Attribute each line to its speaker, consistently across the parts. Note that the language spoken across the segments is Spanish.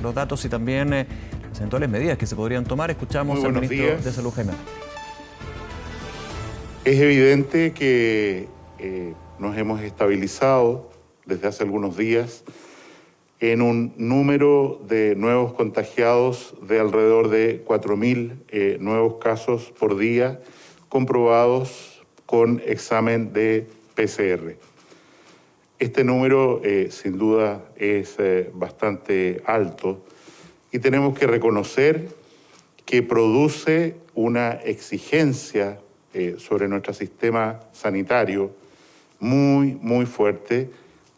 Speaker 1: los datos y también las eventuales medidas que se podrían tomar. Escuchamos al ministro de Salud, Jaime.
Speaker 2: Es evidente que nos hemos estabilizado desde hace algunos días en un número de nuevos contagiados de alrededor de 4.000 nuevos casos por día comprobados con examen de PCR. Este número sin duda es bastante alto y tenemos que reconocer que produce una exigencia sobre nuestro sistema sanitario muy fuerte,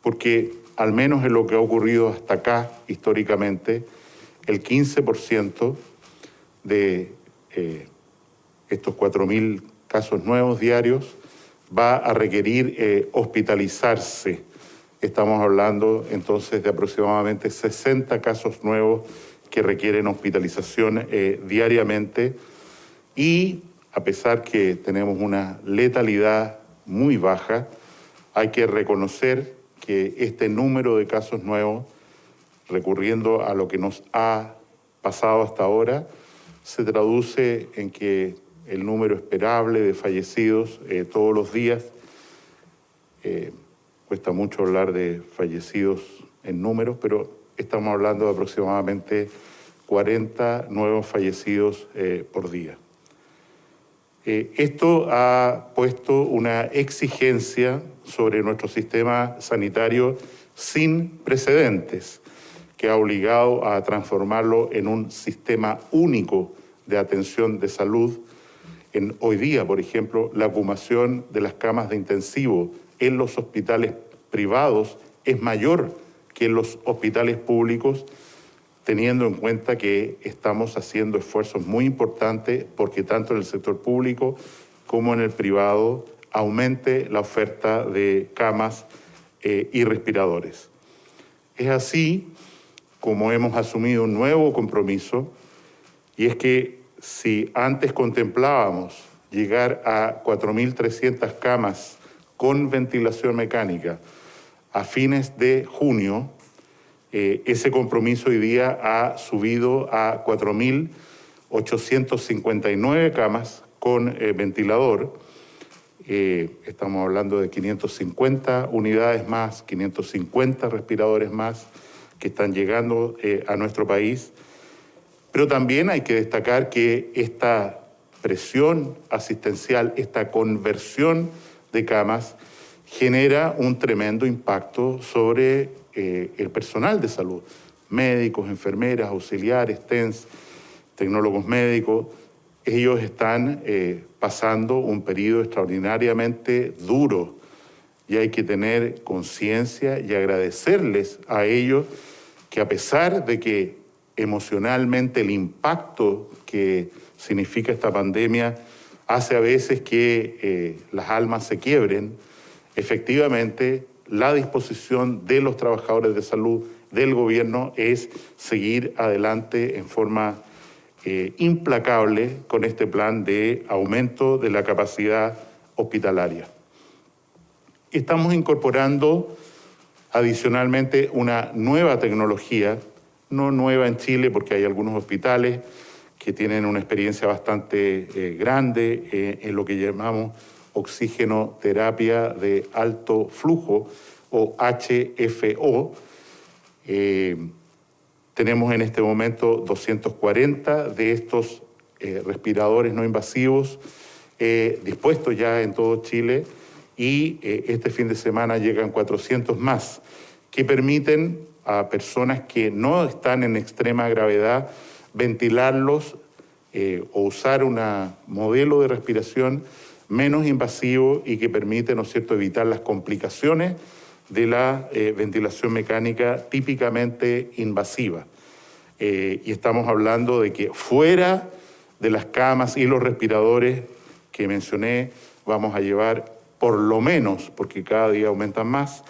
Speaker 2: porque al menos en lo que ha ocurrido hasta acá históricamente, el 15% de estos 4.000 casos nuevos diarios va a requerir hospitalizarse. Estamos hablando entonces de aproximadamente 60 casos nuevos que requieren hospitalización diariamente, y a pesar que tenemos una letalidad muy baja, hay que reconocer que este número de casos nuevos, recurriendo a lo que nos ha pasado hasta ahora, se traduce en que el número esperable de fallecidos todos los días, cuesta mucho hablar de fallecidos en números, pero estamos hablando de aproximadamente 40 nuevos fallecidos por día. Esto ha puesto una exigencia sobre nuestro sistema sanitario sin precedentes, que ha obligado a transformarlo en un sistema único de atención de salud. Hoy día, por ejemplo, la ocupación de las camas de intensivo en los hospitales privados es mayor que en los hospitales públicos, teniendo en cuenta que estamos haciendo esfuerzos muy importantes porque tanto en el sector público como en el privado aumente la oferta de camas y respiradores. Es así como hemos asumido un nuevo compromiso, y es que si antes contemplábamos llegar a 4.300 camas con ventilación mecánica a fines de junio, ese compromiso hoy día ha subido a 4.859 camas con ventilador. Estamos hablando de 550 unidades más, 550 respiradores más que están llegando a nuestro país. Pero también hay que destacar que esta presión asistencial, esta conversión de camas, genera un tremendo impacto sobre el personal de salud, médicos, enfermeras, auxiliares, TENS, tecnólogos médicos. Ellos están pasando un periodo extraordinariamente duro y hay que tener conciencia y agradecerles a ellos que, a pesar de que emocionalmente el impacto que significa esta pandemia hace a veces que las almas se quiebren, efectivamente la disposición de los trabajadores de salud, del gobierno, es seguir adelante en forma implacable con este plan de aumento de la capacidad hospitalaria. Estamos incorporando adicionalmente una nueva tecnología, no nueva en Chile porque hay algunos hospitales que tienen una experiencia bastante grande en lo que llamamos oxígeno terapia de alto flujo o HFO. Tenemos en este momento 240 de estos respiradores no invasivos dispuestos ya en todo Chile, y este fin de semana llegan 400 más que permiten a personas que no están en extrema gravedad ventilarlos o usar un modelo de respiración menos invasivo y que permite, ¿no es cierto?, evitar las complicaciones de la ventilación mecánica típicamente invasiva. Y estamos hablando de que fuera de las camas y los respiradores que mencioné, vamos a llevar por lo menos, porque cada día aumentan más,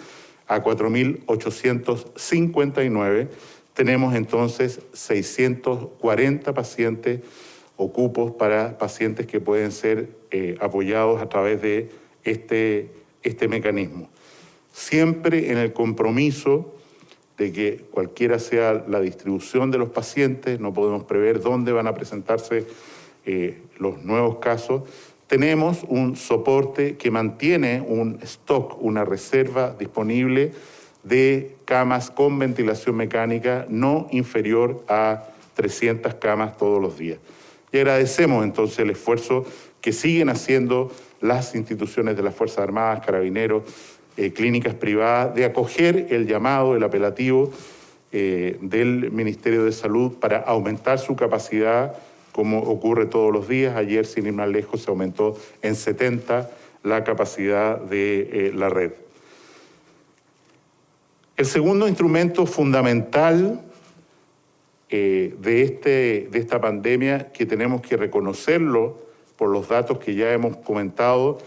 Speaker 2: a 4.859. Tenemos entonces 640 pacientes o cupos para pacientes que pueden ser apoyados a través de este mecanismo. Siempre en el compromiso de que cualquiera sea la distribución de los pacientes, no podemos prever dónde van a presentarse los nuevos casos. Tenemos un soporte que mantiene un stock, una reserva disponible de camas con ventilación mecánica no inferior a 300 camas todos los días. Y agradecemos entonces el esfuerzo que siguen haciendo las instituciones de las Fuerzas Armadas, Carabineros, clínicas privadas, de acoger el llamado, el apelativo del Ministerio de Salud para aumentar su capacidad, como ocurre todos los días. Ayer, sin ir más lejos, se aumentó en 70 la capacidad de la red. El segundo instrumento fundamental de esta pandemia, que tenemos que reconocerlo por los datos que ya hemos comentado,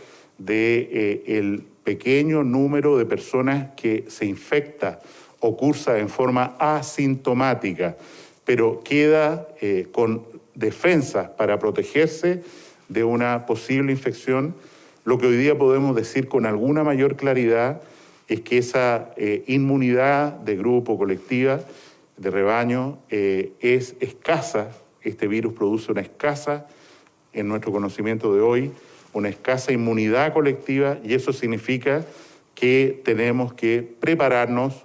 Speaker 2: el pequeño número de personas que se infecta o cursa en forma asintomática, pero queda con defensas para protegerse de una posible infección. Lo que hoy día podemos decir con alguna mayor claridad es que esa inmunidad de grupo, colectiva, de rebaño, es escasa. Este virus produce una escasa, en nuestro conocimiento de hoy, una escasa inmunidad colectiva, y eso significa que tenemos que prepararnos,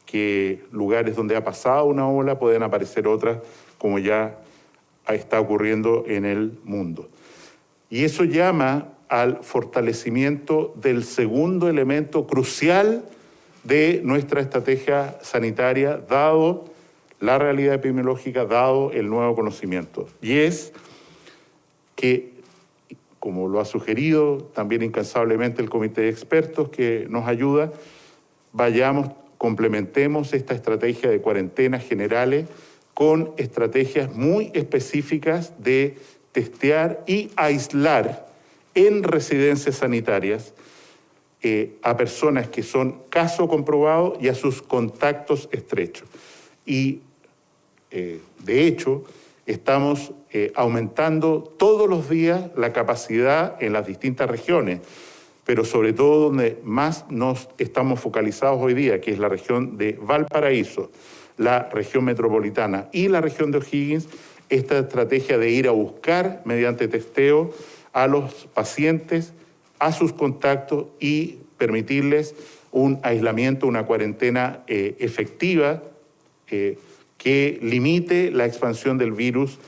Speaker 2: que lugares donde ha pasado una ola pueden aparecer otras, como ya está ocurriendo en el mundo. Y eso llama al fortalecimiento del segundo elemento crucial de nuestra estrategia sanitaria, dado la realidad epidemiológica, dado el nuevo conocimiento. Y es que, como lo ha sugerido también incansablemente el comité de expertos que nos ayuda, complementemos esta estrategia de cuarentenas generales con estrategias muy específicas de testear y aislar en residencias sanitarias a personas que son caso comprobado y a sus contactos estrechos. Y de hecho, estamos aumentando todos los días la capacidad en las distintas regiones, pero sobre todo donde más nos estamos focalizados hoy día, que es la región de Valparaíso, la región metropolitana y la región de O'Higgins, esta estrategia de ir a buscar mediante testeo a los pacientes, a sus contactos y permitirles un aislamiento, una cuarentena efectiva que limite la expansión del virus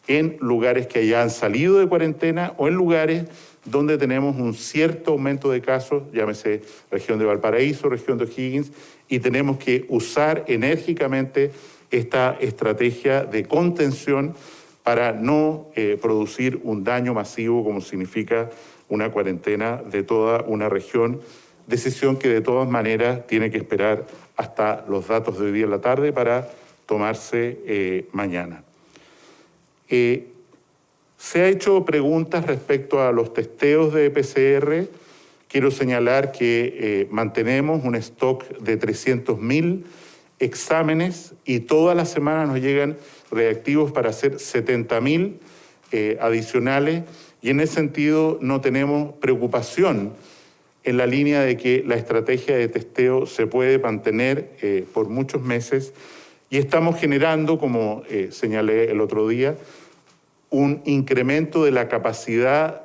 Speaker 2: en lugares que ya han salido de cuarentena o en lugares donde tenemos un cierto aumento de casos, llámese región de Valparaíso, región de O'Higgins, y tenemos que usar enérgicamente esta estrategia de contención para no producir un daño masivo como significa una cuarentena de toda una región, decisión que de todas maneras tiene que esperar hasta los datos de hoy día en la tarde para tomarse mañana. Se ha hecho preguntas respecto a los testeos de PCR. Quiero señalar que mantenemos un stock de 300.000 exámenes y todas las semanas nos llegan reactivos para hacer 70.000 adicionales, y en ese sentido no tenemos preocupación en la línea de que la estrategia de testeo se puede mantener por muchos meses, y estamos generando, como señalé el otro día, un incremento de la capacidad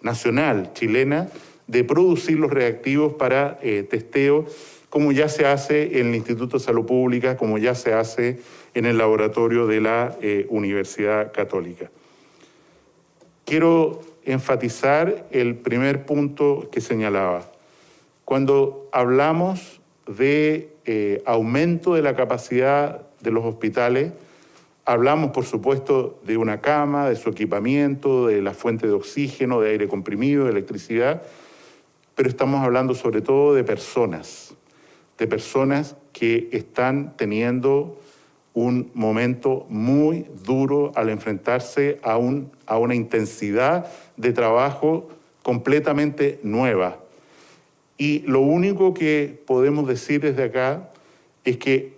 Speaker 2: nacional chilena de producir los reactivos para testeo, como ya se hace en el Instituto de Salud Pública, como ya se hace en el laboratorio de la Universidad Católica. Quiero enfatizar el primer punto que señalaba. Cuando hablamos de aumento de la capacidad de los hospitales, hablamos, por supuesto, de una cama, de su equipamiento, de la fuente de oxígeno, de aire comprimido, de electricidad, pero estamos hablando sobre todo de personas que están teniendo un momento muy duro al enfrentarse a una intensidad de trabajo completamente nueva. Y lo único que podemos decir desde acá es que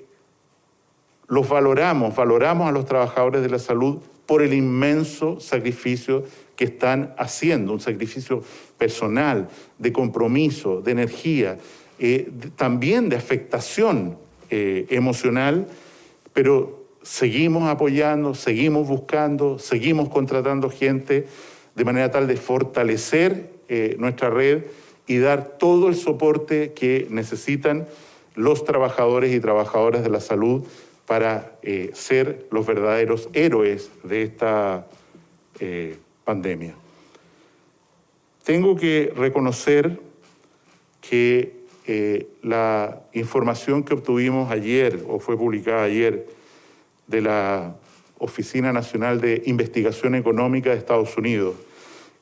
Speaker 2: los valoramos a los trabajadores de la salud por el inmenso sacrificio que están haciendo, un sacrificio personal, de compromiso, de energía, también de afectación emocional, pero seguimos apoyando, seguimos buscando, seguimos contratando gente de manera tal de fortalecer nuestra red y dar todo el soporte que necesitan los trabajadores y trabajadoras de la salud para ser los verdaderos héroes de esta pandemia. Tengo que reconocer que la información que obtuvimos ayer, o fue publicada ayer, de la Oficina Nacional de Investigación Económica de Estados Unidos,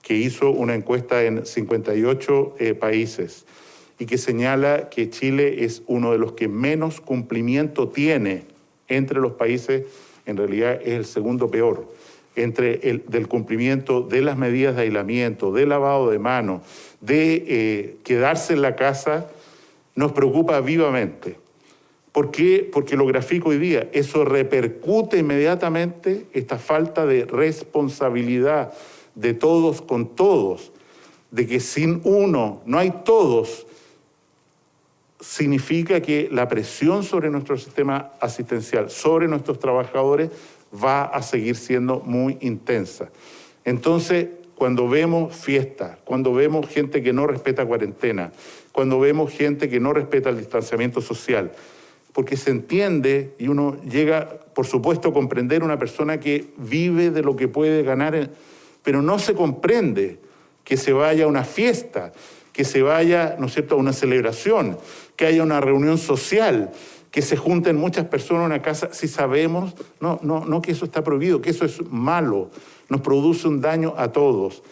Speaker 2: que hizo una encuesta en 58 países y que señala que Chile es uno de los que menos cumplimiento tiene entre los países, en realidad es el segundo peor, del cumplimiento de las medidas de aislamiento, de lavado de manos, de quedarse en la casa, nos preocupa vivamente. ¿Por qué? Porque lo grafico hoy día. Eso repercute inmediatamente esta falta de responsabilidad de todos con todos, de que sin uno no hay todos, significa que la presión sobre nuestro sistema asistencial, sobre nuestros trabajadores, va a seguir siendo muy intensa. Entonces, cuando vemos fiestas, cuando vemos gente que no respeta cuarentena, cuando vemos gente que no respeta el distanciamiento social, porque se entiende y uno llega, por supuesto, a comprender una persona que vive de lo que puede ganar, pero no se comprende que se vaya a una fiesta, que se vaya, ¿no es cierto?, a una celebración, que haya una reunión social, que se junten muchas personas en una casa, si sabemos, no que eso está prohibido, que eso es malo, nos produce un daño a todos.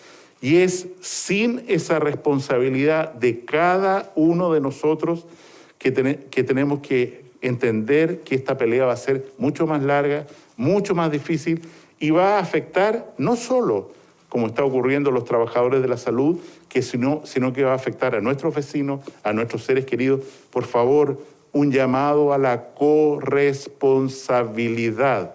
Speaker 2: Y es sin esa responsabilidad de cada uno de nosotros que tenemos que entender que esta pelea va a ser mucho más larga, mucho más difícil y va a afectar no solo, como está ocurriendo a los trabajadores de la salud, sino que va a afectar a nuestros vecinos, a nuestros seres queridos. Por favor, un llamado a la corresponsabilidad,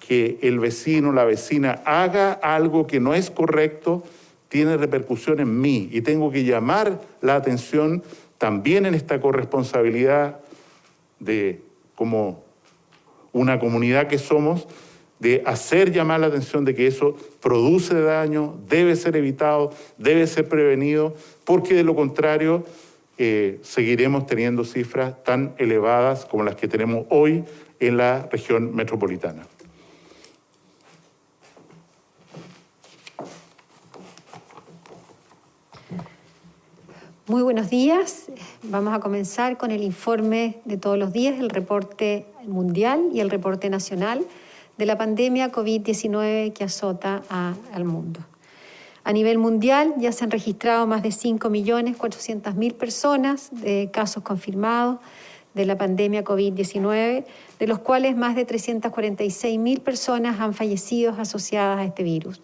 Speaker 2: que el vecino, la vecina haga algo que no es correcto, tiene repercusión en mí y tengo que llamar la atención también en esta corresponsabilidad de, como una comunidad que somos, de hacer llamar la atención de que eso produce daño, debe ser evitado, debe ser prevenido, porque de lo contrario seguiremos teniendo cifras tan elevadas como las que tenemos hoy en la región metropolitana.
Speaker 3: Muy buenos días. Vamos a comenzar con el informe de todos los días, el reporte mundial y el reporte nacional de la pandemia COVID-19 que azota al mundo. A nivel mundial ya se han registrado más de 5.400.000 personas de casos confirmados de la pandemia COVID-19, de los cuales más de 346.000 personas han fallecido asociadas a este virus.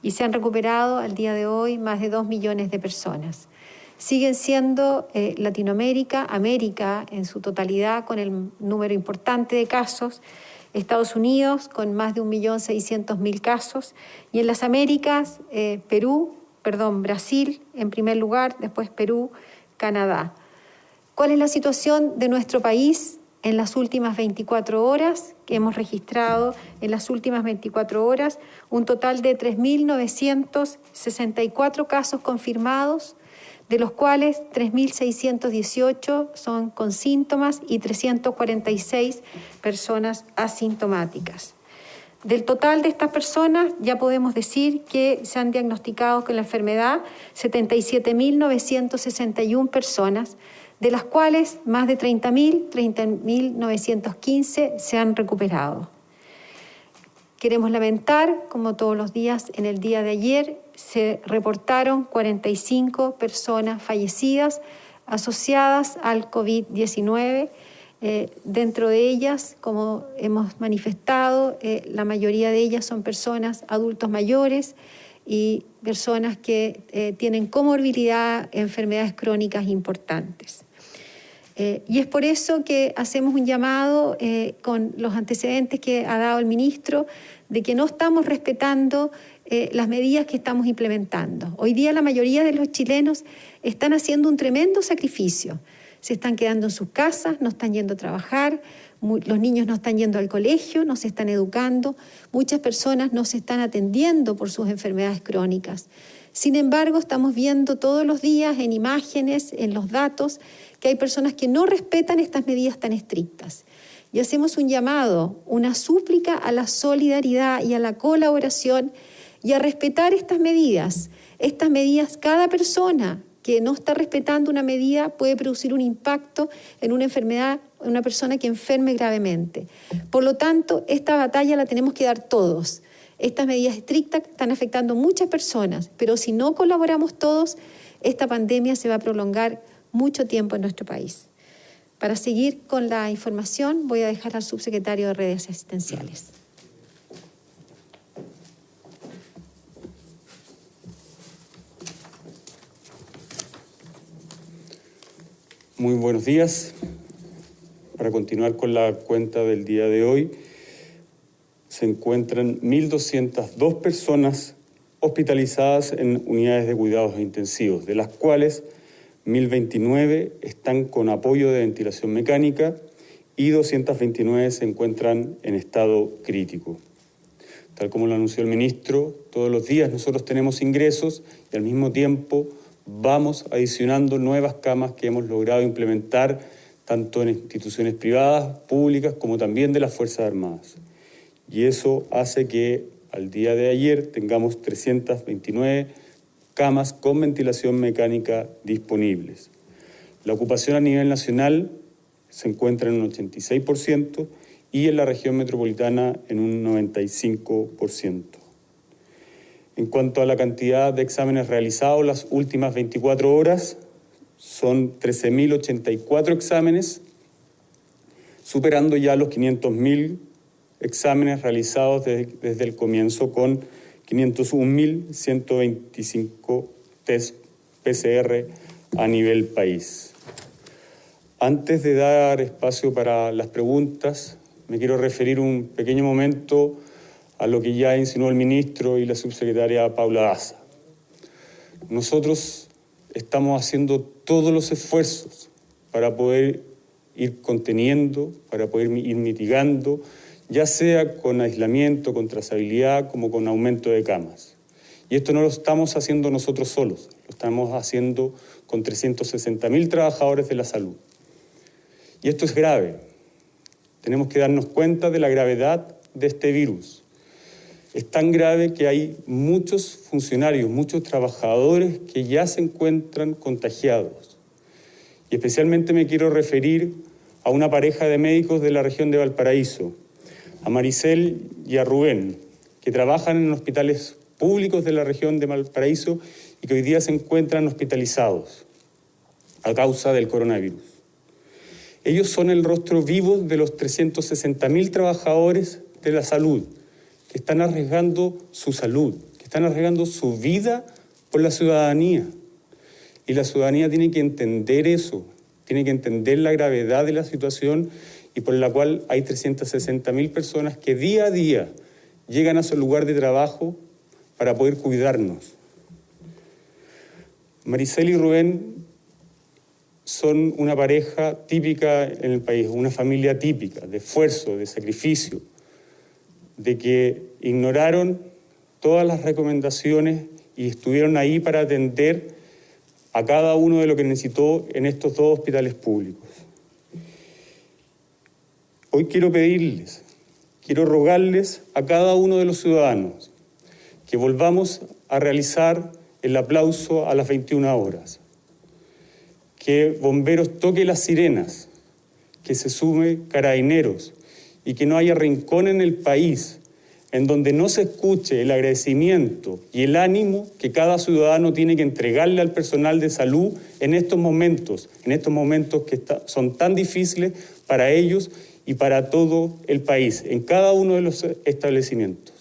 Speaker 3: Y se han recuperado al día de hoy más de 2 millones de personas. Siguen siendo Latinoamérica, América en su totalidad con el número importante de casos, Estados Unidos con más de 1.600.000 casos y en las Américas Brasil en primer lugar, después Perú, Canadá. ¿Cuál es la situación de nuestro país en las últimas 24 horas? Que hemos registrado en las últimas 24 horas un total de 3.964 casos confirmados, de los cuales 3.618 son con síntomas y 346 personas asintomáticas. Del total de estas personas ya podemos decir que se han diagnosticado con la enfermedad 77.961 personas, de las cuales más de 30.915 se han recuperado. Queremos lamentar, como todos los días, en el día de ayer se reportaron 45 personas fallecidas asociadas al COVID-19. Dentro de ellas, como hemos manifestado, la mayoría de ellas son personas adultos mayores y personas que tienen comorbilidad, enfermedades crónicas importantes. Y es por eso que hacemos un llamado con los antecedentes que ha dado el ministro de que no estamos respetando las medidas que estamos implementando. Hoy día la mayoría de los chilenos están haciendo un tremendo sacrificio. se están quedando en sus casas, no están yendo a trabajar, los niños no están yendo al colegio, no se están educando, muchas personas no se están atendiendo por sus enfermedades crónicas. Sin embargo, estamos viendo todos los días en imágenes, en los datos, que hay personas que no respetan estas medidas tan estrictas. Y hacemos un llamado, una súplica a la solidaridad y a la colaboración y a respetar estas medidas. Estas medidas, cada persona que no está respetando una medida puede producir un impacto en una enfermedad, en una persona que enferme gravemente. Por lo tanto, esta batalla la tenemos que dar todos. Estas medidas estrictas están afectando a muchas personas, pero si no colaboramos todos, esta pandemia se va a prolongar mucho tiempo en nuestro país. Para seguir con la información, voy a dejar al subsecretario de Redes Asistenciales.
Speaker 4: Muy buenos días. Para continuar con la cuenta del día de hoy, se encuentran 1.202 personas hospitalizadas en unidades de cuidados intensivos, de las cuales 1.029 están con apoyo de ventilación mecánica y 229 se encuentran en estado crítico. Tal como lo anunció el ministro, todos los días nosotros tenemos ingresos y al mismo tiempo vamos adicionando nuevas camas que hemos logrado implementar tanto en instituciones privadas, públicas, como también de las Fuerzas Armadas. Y eso hace que al día de ayer tengamos 329 camas con ventilación mecánica disponibles. La ocupación a nivel nacional se encuentra en un 86% y en la región metropolitana en un 95%. En cuanto a la cantidad de exámenes realizados las últimas 24 horas, son 13.084 exámenes, superando ya los 500.000 exámenes realizados desde el comienzo, con 501.125 test PCR a nivel país. Antes de dar espacio para las preguntas, me quiero referir un pequeño momento a lo que ya insinuó el ministro y la subsecretaria Paula Daza. Nosotros estamos haciendo todos los esfuerzos para poder ir conteniendo, para poder ir mitigando, ya sea con aislamiento, con trazabilidad, como con aumento de camas. Y esto no lo estamos haciendo nosotros solos, lo estamos haciendo con 360.000 trabajadores de la salud. Y esto es grave. Tenemos que darnos cuenta de la gravedad de este virus. Es tan grave que hay muchos funcionarios, muchos trabajadores que ya se encuentran contagiados. Y especialmente me quiero referir a una pareja de médicos de la región de Valparaíso, a Maricel y a Rubén, que trabajan en hospitales públicos de la región de Valparaíso y que hoy día se encuentran hospitalizados a causa del coronavirus. Ellos son el rostro vivo de los 360.000 trabajadores de la salud, que están arriesgando su salud, que están arriesgando su vida por la ciudadanía. Y la ciudadanía tiene que entender eso, tiene que entender la gravedad de la situación y por la cual hay 360.000 personas que día a día llegan a su lugar de trabajo para poder cuidarnos. Maricel y Rubén son una pareja típica en el país, una familia típica, de esfuerzo, de sacrificio, de que ignoraron todas las recomendaciones y estuvieron ahí para atender a cada uno de lo que necesitó en estos dos hospitales públicos. Hoy quiero pedirles, quiero rogarles a cada uno de los ciudadanos que volvamos a realizar el aplauso a las 21 horas, que Bomberos toque las sirenas, que se sume Carabineros y que no haya rincón en el país en donde no se escuche el agradecimiento y el ánimo que cada ciudadano tiene que entregarle al personal de salud en estos momentos que son tan difíciles para ellos y para todo el país, en cada uno de los establecimientos.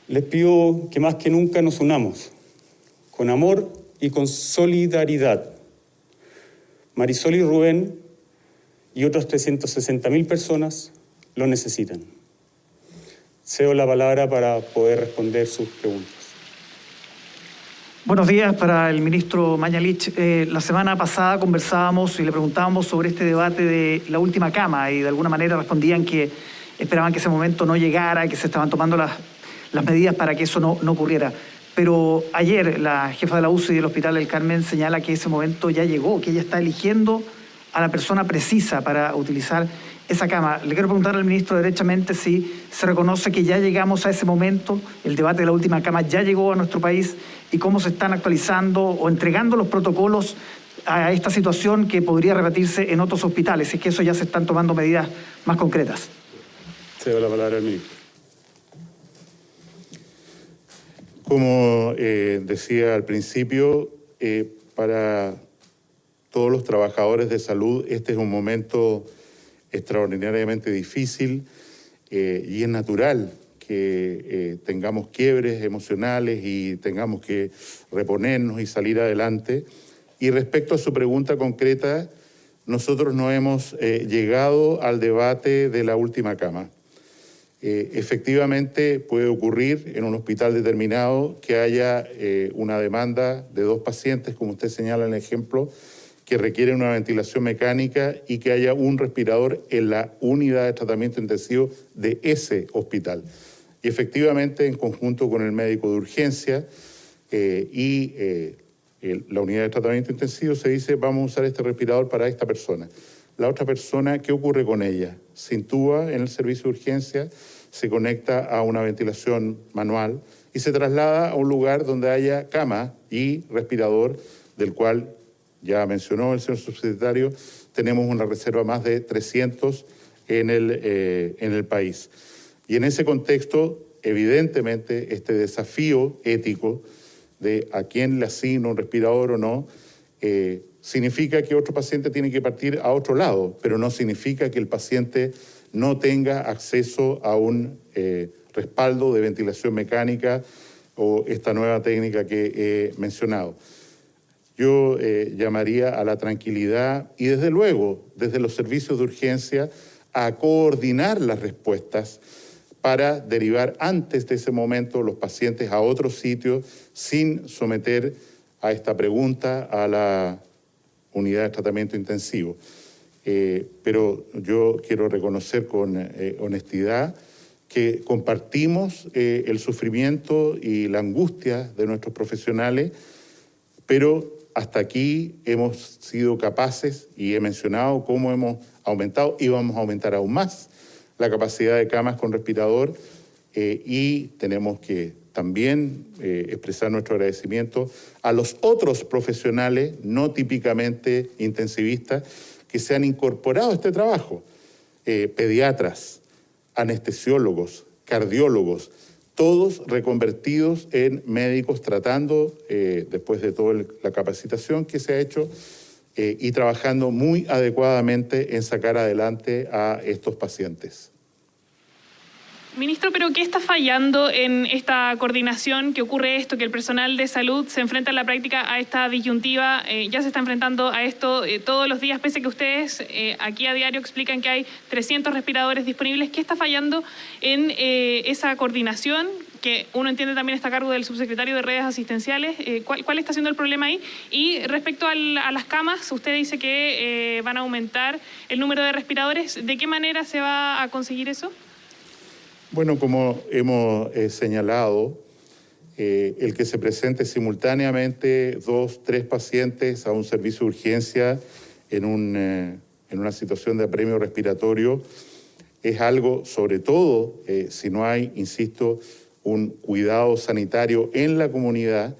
Speaker 4: Les pido que más que nunca nos unamos, con amor y con solidaridad. Marisol y Rubén y otras 360.000 personas lo necesitan. Cedo la palabra para poder responder sus preguntas.
Speaker 5: Buenos días para el ministro Mañalich. La semana pasada conversábamos y le preguntábamos sobre este debate de la última cama y de alguna manera respondían que esperaban que ese momento no llegara y que se estaban tomando las medidas para que eso no ocurriera. Pero ayer la jefa de la UCI del Hospital del Carmen señala que ese momento ya llegó, que ella está eligiendo a la persona precisa para utilizar esa cama. Le quiero preguntar al ministro derechamente si se reconoce que ya llegamos a ese momento, el debate de la última cama ya llegó a nuestro país y cómo se están actualizando o entregando los protocolos a esta situación que podría repetirse en otros hospitales, si es que eso ya se están tomando medidas más concretas.
Speaker 4: Cedo la palabra al ministro.
Speaker 2: Como decía al principio, para todos los trabajadores de salud este es un momento extraordinariamente difícil y es natural que tengamos quiebres emocionales y tengamos que reponernos y salir adelante. Y respecto a su pregunta concreta, nosotros no hemos llegado al debate de la última cama. Efectivamente puede ocurrir en un hospital determinado que haya una demanda de 2 pacientes, como usted señala en el ejemplo, que requieren una ventilación mecánica y que haya un respirador en la unidad de tratamiento intensivo de ese hospital. Y efectivamente, en conjunto con el médico de urgencia la unidad de tratamiento intensivo, se dice, vamos a usar este respirador para esta persona. La otra persona, ¿qué ocurre con ella? Se intuba en el servicio de urgencia, se conecta a una ventilación manual y se traslada a un lugar donde haya cama y respirador, del cual ya mencionó el señor subsecretario, tenemos una reserva más de 300 en el país. Y en ese contexto, evidentemente, este desafío ético de a quién le asigna un respirador o no, significa que otro paciente tiene que partir a otro lado, pero no significa que el paciente no tenga acceso a un respaldo de ventilación mecánica o esta nueva técnica que he mencionado. Yo llamaría a la tranquilidad y desde luego, desde los servicios de urgencia, a coordinar las respuestas para derivar antes de ese momento los pacientes a otros sitios sin someter a esta pregunta a la unidad de tratamiento intensivo. Pero yo quiero reconocer con honestidad que compartimos el sufrimiento y la angustia de nuestros profesionales, pero hasta aquí hemos sido capaces, y he mencionado cómo hemos aumentado y vamos a aumentar aún más la capacidad de camas con respirador y tenemos que también expresar nuestro agradecimiento a los otros profesionales no típicamente intensivistas que se han incorporado a este trabajo, pediatras, anestesiólogos, cardiólogos, todos reconvertidos en médicos tratando, después de toda la capacitación que se ha hecho, y trabajando muy adecuadamente en sacar adelante a estos pacientes.
Speaker 6: Ministro, ¿pero qué está fallando en esta coordinación? ¿Que ocurre esto, que el personal de salud se enfrenta en la práctica a esta disyuntiva? Ya se está enfrentando a esto todos los días, pese a que ustedes aquí a diario explican que hay 300 respiradores disponibles. ¿Qué está fallando en esa coordinación? Que uno entiende también está a cargo del subsecretario de redes asistenciales. ¿Cuál está siendo el problema ahí? Y respecto a las camas, usted dice que van a aumentar el número de respiradores. ¿De qué manera se va a conseguir eso?
Speaker 2: Bueno, como hemos señalado, el que se presente simultáneamente 2, 3 pacientes a un servicio de urgencia en una situación de apremio respiratorio es algo, sobre todo, si no hay, insisto, un cuidado sanitario en la comunidad,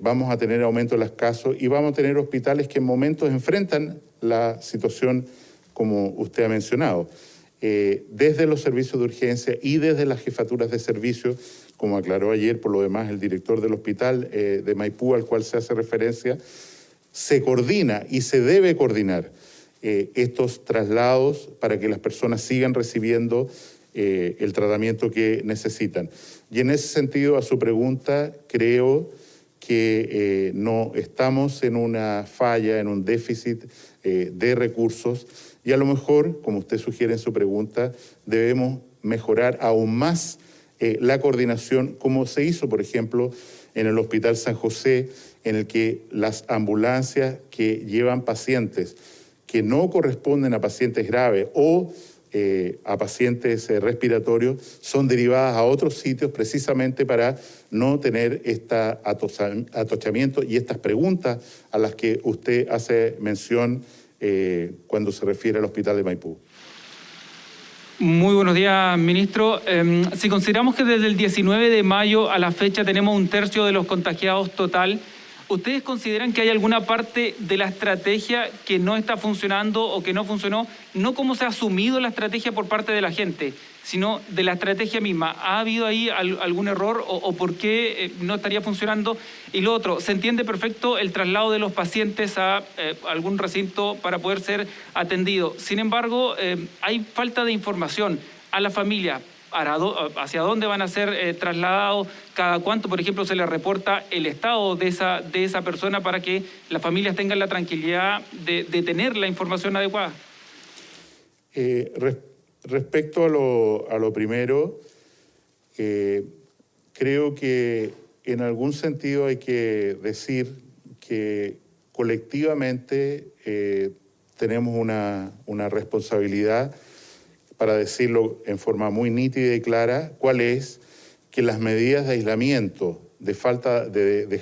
Speaker 2: vamos a tener aumento de los casos y vamos a tener hospitales que en momentos enfrentan la situación como usted ha mencionado. Desde los servicios de urgencia y desde las jefaturas de servicio, como aclaró ayer por lo demás el director del hospital de Maipú, al cual se hace referencia, se coordina y se debe coordinar estos traslados para que las personas sigan recibiendo el tratamiento que necesitan. Y en ese sentido, a su pregunta, creo que no estamos en una falla, en un déficit de recursos y a lo mejor, como usted sugiere en su pregunta, debemos mejorar aún más la coordinación, como se hizo, por ejemplo, en el Hospital San José, en el que las ambulancias que llevan pacientes que no corresponden a pacientes graves o a pacientes respiratorios son derivadas a otros sitios precisamente para no tener este atochamiento y estas preguntas a las que usted hace mención cuando se refiere al Hospital de Maipú.
Speaker 7: Muy buenos días, ministro. Si consideramos que desde el 19 de mayo a la fecha tenemos 1/3 de los contagiados total, ¿ustedes consideran que hay alguna parte de la estrategia que no está funcionando o que no funcionó? No cómo se ha asumido la estrategia por parte de la gente, sino de la estrategia misma. ¿Ha habido ahí algún error o por qué no estaría funcionando? Y lo otro, se entiende perfecto el traslado de los pacientes a algún recinto para poder ser atendido. Sin embargo, hay falta de información a la familia. ¿Hacia dónde van a ser trasladados? ¿Cada cuánto, por ejemplo, se les reporta el estado de esa persona para que las familias tengan la tranquilidad de tener la información adecuada?
Speaker 2: Respecto a lo primero, creo que en algún sentido hay que decir que colectivamente tenemos una responsabilidad, para decirlo en forma muy nítida y clara, cuál es que las medidas de aislamiento, de falta de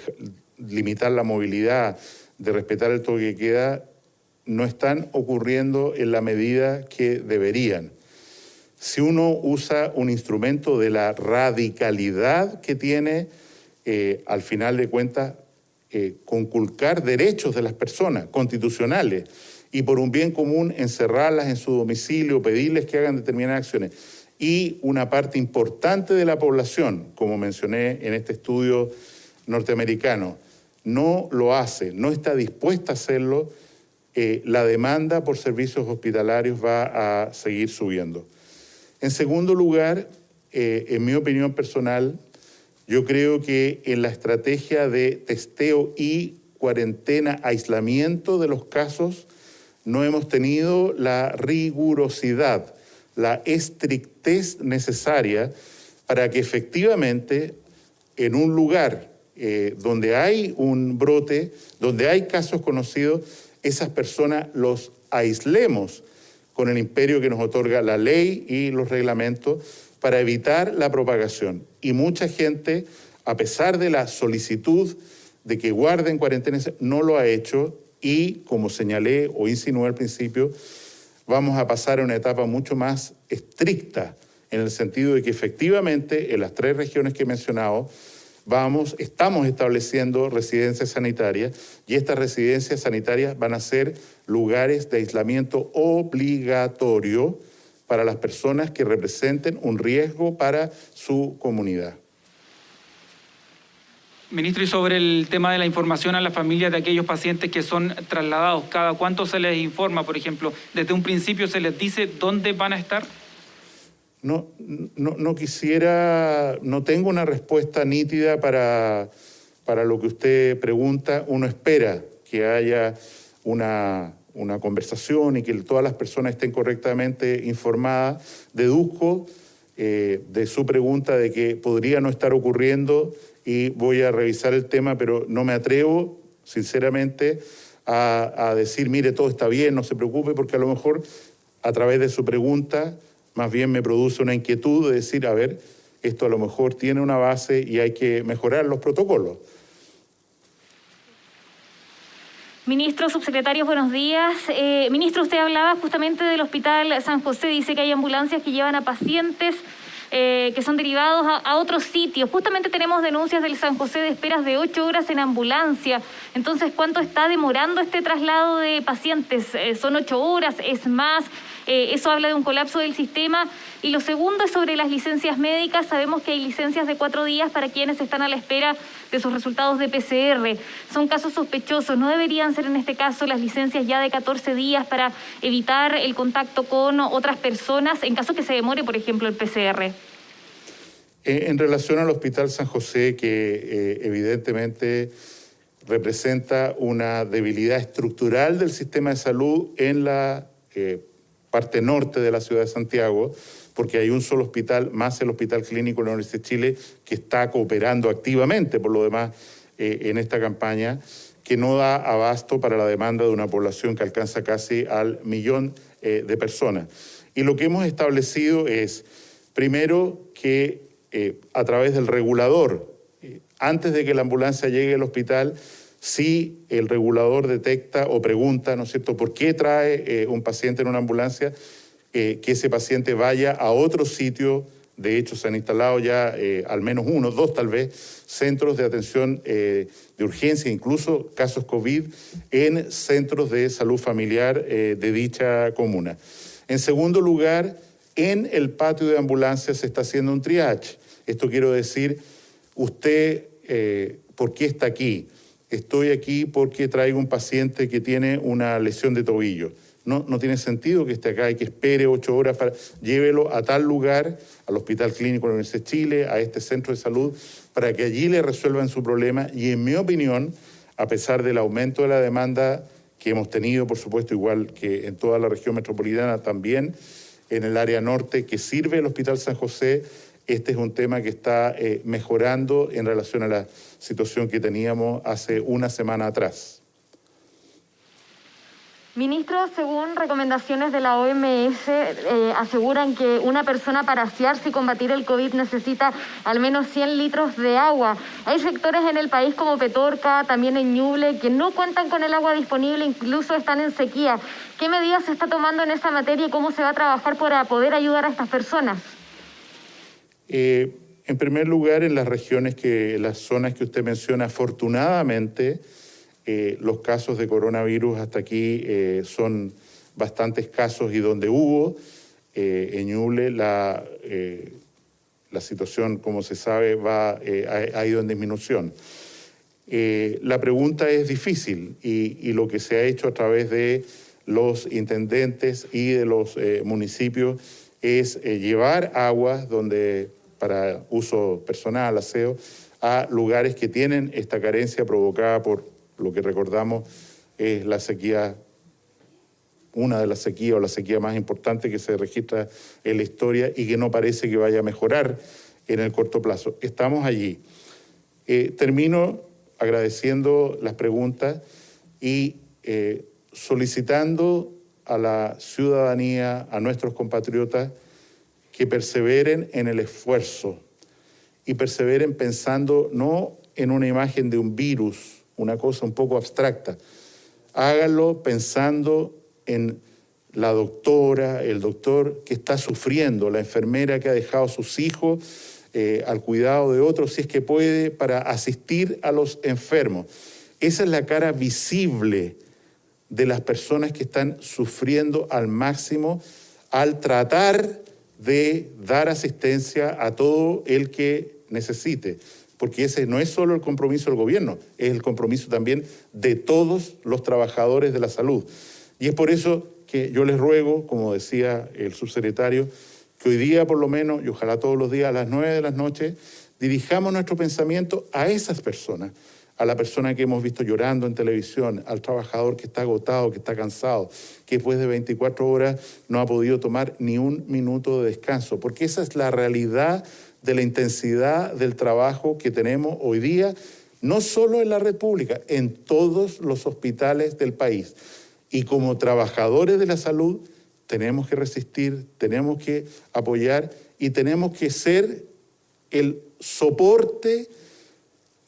Speaker 2: limitar la movilidad, de respetar el toque de queda, no están ocurriendo en la medida que deberían. Si uno usa un instrumento de la radicalidad que tiene, al final de cuentas, conculcar derechos de las personas constitucionales, y por un bien común encerrarlas en su domicilio, pedirles que hagan determinadas acciones. Y una parte importante de la población, como mencioné en este estudio norteamericano, no lo hace, no está dispuesta a hacerlo, la demanda por servicios hospitalarios va a seguir subiendo. En segundo lugar, en mi opinión personal, yo creo que en la estrategia de testeo y cuarentena, aislamiento de los casos, no hemos tenido la rigurosidad, la estrictez necesaria para que efectivamente en un lugar donde hay un brote, donde hay casos conocidos, esas personas los aislemos con el imperio que nos otorga la ley y los reglamentos para evitar la propagación. Y mucha gente, a pesar de la solicitud de que guarden cuarentena, no lo ha hecho. Y, como señalé o insinué al principio, vamos a pasar a una etapa mucho más estricta, en el sentido de que efectivamente en las 3 regiones que he mencionado estamos estableciendo residencias sanitarias, y estas residencias sanitarias van a ser lugares de aislamiento obligatorio para las personas que representen un riesgo para su comunidad.
Speaker 7: Ministro, y sobre el tema de la información a las familias de aquellos pacientes que son trasladados, ¿cada cuánto se les informa, por ejemplo? ¿Desde un principio se les dice dónde van a estar?
Speaker 2: No tengo una respuesta nítida para lo que usted pregunta. Uno espera que haya una conversación y que todas las personas estén correctamente informadas. Deduzco de su pregunta de que podría no estar ocurriendo, y voy a revisar el tema, pero no me atrevo, sinceramente, a decir, mire, todo está bien, no se preocupe, porque a lo mejor a través de su pregunta más bien me produce una inquietud de decir, a ver, esto a lo mejor tiene una base y hay que mejorar los protocolos.
Speaker 8: Ministro, subsecretario, buenos días. Ministro, usted hablaba justamente del Hospital San José, dice que hay ambulancias que llevan a pacientes que son derivados a otros sitios. Justamente tenemos denuncias del San José de esperas de 8 horas en ambulancia. Entonces, ¿cuánto está demorando este traslado de pacientes? ¿Son 8 horas? ¿Es más? Eso habla de un colapso del sistema. Y lo segundo es sobre las licencias médicas. Sabemos que hay licencias de 4 días para quienes están a la espera de sus resultados de PCR. Son casos sospechosos. ¿No deberían ser en este caso las licencias ya de 14 días para evitar el contacto con otras personas en caso que se demore, por ejemplo, el PCR?
Speaker 2: En relación al Hospital San José, que evidentemente representa una debilidad estructural del sistema de salud en la parte norte de la ciudad de Santiago, porque hay un solo hospital, más el Hospital Clínico de la Universidad de Chile, que está cooperando activamente, por lo demás, en esta campaña, que no da abasto para la demanda de una población que alcanza casi al 1 millón de personas. Y lo que hemos establecido es, primero, que a través del regulador, antes de que la ambulancia llegue al hospital, si el regulador detecta o pregunta, ¿no es cierto?, ¿por qué trae un paciente en una ambulancia?, que ese paciente vaya a otro sitio. De hecho, se han instalado ya al menos 1, 2 tal vez, centros de atención de urgencia, incluso casos COVID, en centros de salud familiar de dicha comuna. En segundo lugar, en el patio de ambulancias se está haciendo un triage. Esto quiero decir, usted, ¿por qué está aquí? Estoy aquí porque traigo un paciente que tiene una lesión de tobillo. No tiene sentido que esté acá y que espere 8 horas para... Llévelo a tal lugar, al Hospital Clínico de la Universidad de Chile, a este centro de salud, para que allí le resuelvan su problema. Y en mi opinión, a pesar del aumento de la demanda que hemos tenido, por supuesto, igual que en toda la región metropolitana, también en el área norte, que sirve el Hospital San José, este es un tema que está mejorando en relación a la situación que teníamos hace una semana atrás.
Speaker 8: Ministro, según recomendaciones de la OMS, aseguran que una persona para asearse y combatir el COVID necesita al menos 100 litros de agua. Hay sectores en el país como Petorca, también en Ñuble, que no cuentan con el agua disponible, incluso están en sequía. ¿Qué medidas se está tomando en esa materia y cómo se va a trabajar para poder ayudar a estas personas?
Speaker 2: En primer lugar, en las regiones las zonas que usted menciona, afortunadamente, los casos de coronavirus hasta aquí son bastantes casos y donde hubo en Ñuble la situación, como se sabe, ha ido en disminución. La pregunta es difícil y lo que se ha hecho a través de los intendentes y de los municipios es llevar aguas para uso personal, aseo, a lugares que tienen esta carencia provocada por lo que recordamos es la sequía, una de las sequías o la sequía más importante que se registra en la historia y que no parece que vaya a mejorar en el corto plazo. Estamos allí. Termino agradeciendo las preguntas y solicitando a la ciudadanía, a nuestros compatriotas, que perseveren en el esfuerzo y perseveren pensando no en una imagen de un virus, una cosa un poco abstracta. Háganlo pensando en la doctora, el doctor que está sufriendo, la enfermera que ha dejado a sus hijos al cuidado de otros, si es que puede, para asistir a los enfermos. Esa es la cara visible de las personas que están sufriendo al máximo al tratar de dar asistencia a todo el que necesite. Porque ese no es solo el compromiso del gobierno, es el compromiso también de todos los trabajadores de la salud. Y es por eso que yo les ruego, como decía el subsecretario, que hoy día por lo menos, y ojalá todos los días a las 9 de la noche, dirijamos nuestro pensamiento a esas personas, a la persona que hemos visto llorando en televisión, al trabajador que está agotado, que está cansado, que después de 24 horas no ha podido tomar ni un minuto de descanso, porque esa es la realidad de la intensidad del trabajo que tenemos hoy día, no solo en la red pública, en todos los hospitales del país. Y como trabajadores de la salud tenemos que resistir, tenemos que apoyar y tenemos que ser el soporte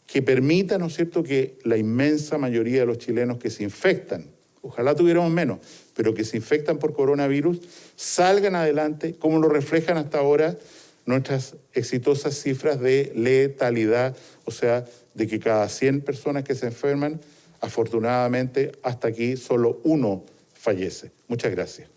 Speaker 2: que permita, ¿no es cierto?, que la inmensa mayoría de los chilenos que se infectan, ojalá tuviéramos menos, pero que se infectan por coronavirus, salgan adelante, como lo reflejan hasta ahora nuestras exitosas cifras de letalidad, o sea, de que cada 100 personas que se enferman, afortunadamente, hasta aquí solo 1 fallece. Muchas gracias.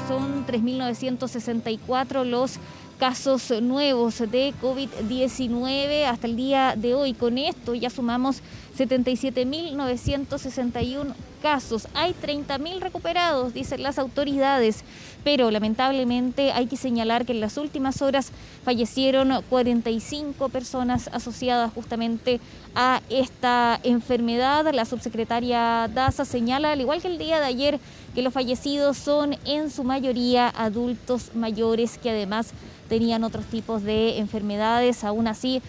Speaker 8: Son 3.964 los casos nuevos de COVID-19 hasta el día de hoy. Con esto ya sumamos 77.961 casos. Hay 30.000 recuperados, dicen las autoridades, pero lamentablemente hay que señalar que en las últimas horas fallecieron 45 personas asociadas justamente a esta enfermedad. La subsecretaria Daza señala, al igual que el día de ayer, que los fallecidos son en su mayoría adultos mayores que además tenían otros tipos de enfermedades. Aún así,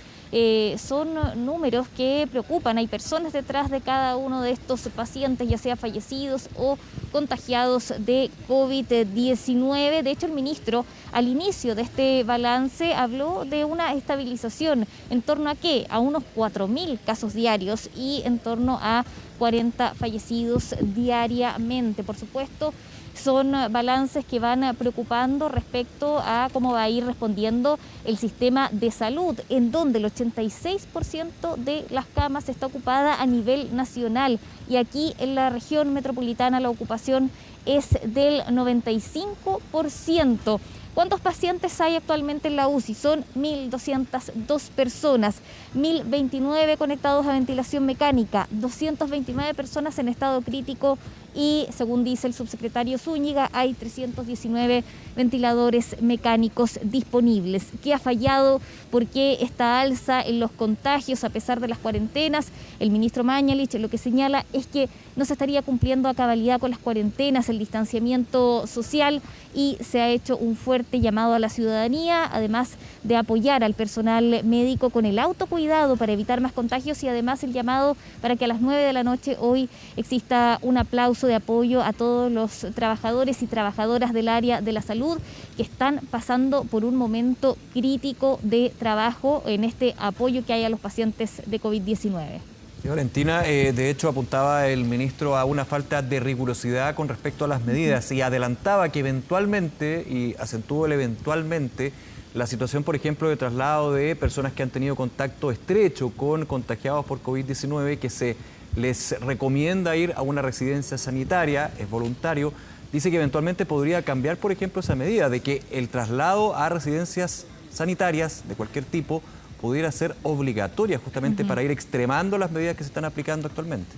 Speaker 8: son números que preocupan. Hay personas detrás de cada uno de estos pacientes, ya sea fallecidos o contagiados de COVID-19. De hecho, el ministro, al inicio de este balance, habló de una estabilización en torno a ¿qué? A unos 4.000 casos diarios y en torno a 40 fallecidos diariamente. Por supuesto, son balances que van preocupando respecto a cómo va a ir respondiendo el sistema de salud, en donde el 86% de las camas está ocupada a nivel nacional y aquí en la región metropolitana la ocupación es del 95%. ¿Cuántos pacientes hay actualmente en la UCI? Son 1.202 personas, 1.029 conectados a ventilación mecánica, 229 personas en estado crítico y, según dice el subsecretario Zúñiga, hay 319 ventiladores mecánicos disponibles. ¿Qué ha fallado? ¿Por qué esta alza en los contagios a pesar de las cuarentenas? El ministro Mañalich lo que señala es que no se estaría cumpliendo a cabalidad con las cuarentenas, el distanciamiento social, y se ha hecho un fuerte llamado a la ciudadanía, además de apoyar al personal médico con el autocuidado para evitar más contagios y además el llamado para que a las 9 de la noche hoy exista un aplauso de apoyo a todos los trabajadores y trabajadoras del área de la salud que están pasando por un momento crítico de trabajo en este apoyo que hay a los pacientes de COVID-19.
Speaker 1: Sí, Valentina, de hecho apuntaba el ministro a una falta de rigurosidad con respecto a las medidas y adelantaba que eventualmente, y acentuó el eventualmente, la situación, por ejemplo, de traslado de personas que han tenido contacto estrecho con contagiados por COVID-19, que se les recomienda ir a una residencia sanitaria, es voluntario, dice que eventualmente podría cambiar, por ejemplo, esa medida de que el traslado a residencias sanitarias de cualquier tipo pudiera ser obligatoria justamente para ir extremando las medidas que se están aplicando actualmente.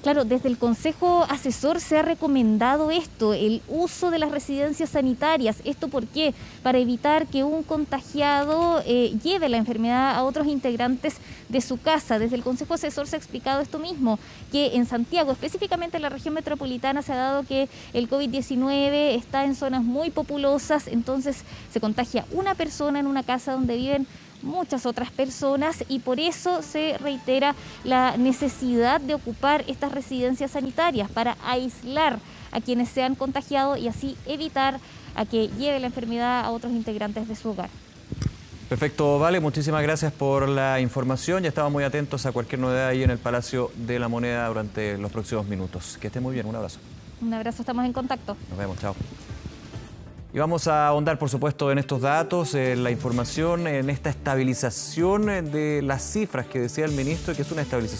Speaker 8: Claro, desde el Consejo Asesor se ha recomendado esto, el uso de las residencias sanitarias. ¿Esto por qué? Para evitar que un contagiado lleve la enfermedad a otros integrantes de su casa. Desde el Consejo Asesor se ha explicado esto mismo, que en Santiago, específicamente en la región metropolitana, se ha dado que el COVID-19 está en zonas muy populosas, entonces se contagia una persona en una casa donde viven muchas otras personas y por eso se reitera la necesidad de ocupar estas residencias sanitarias para aislar a quienes se han contagiado y así evitar a que lleve la enfermedad a otros integrantes de su hogar.
Speaker 1: Perfecto, Vale, muchísimas gracias por la información. Ya estamos muy atentos a cualquier novedad ahí en el Palacio de la Moneda durante los próximos minutos. Que esté muy bien, un abrazo.
Speaker 8: Un abrazo, estamos en contacto.
Speaker 1: Nos vemos, chao. Y vamos a ahondar, por supuesto, en estos datos, en la información, en esta estabilización de las cifras que decía el ministro, que es una estabilización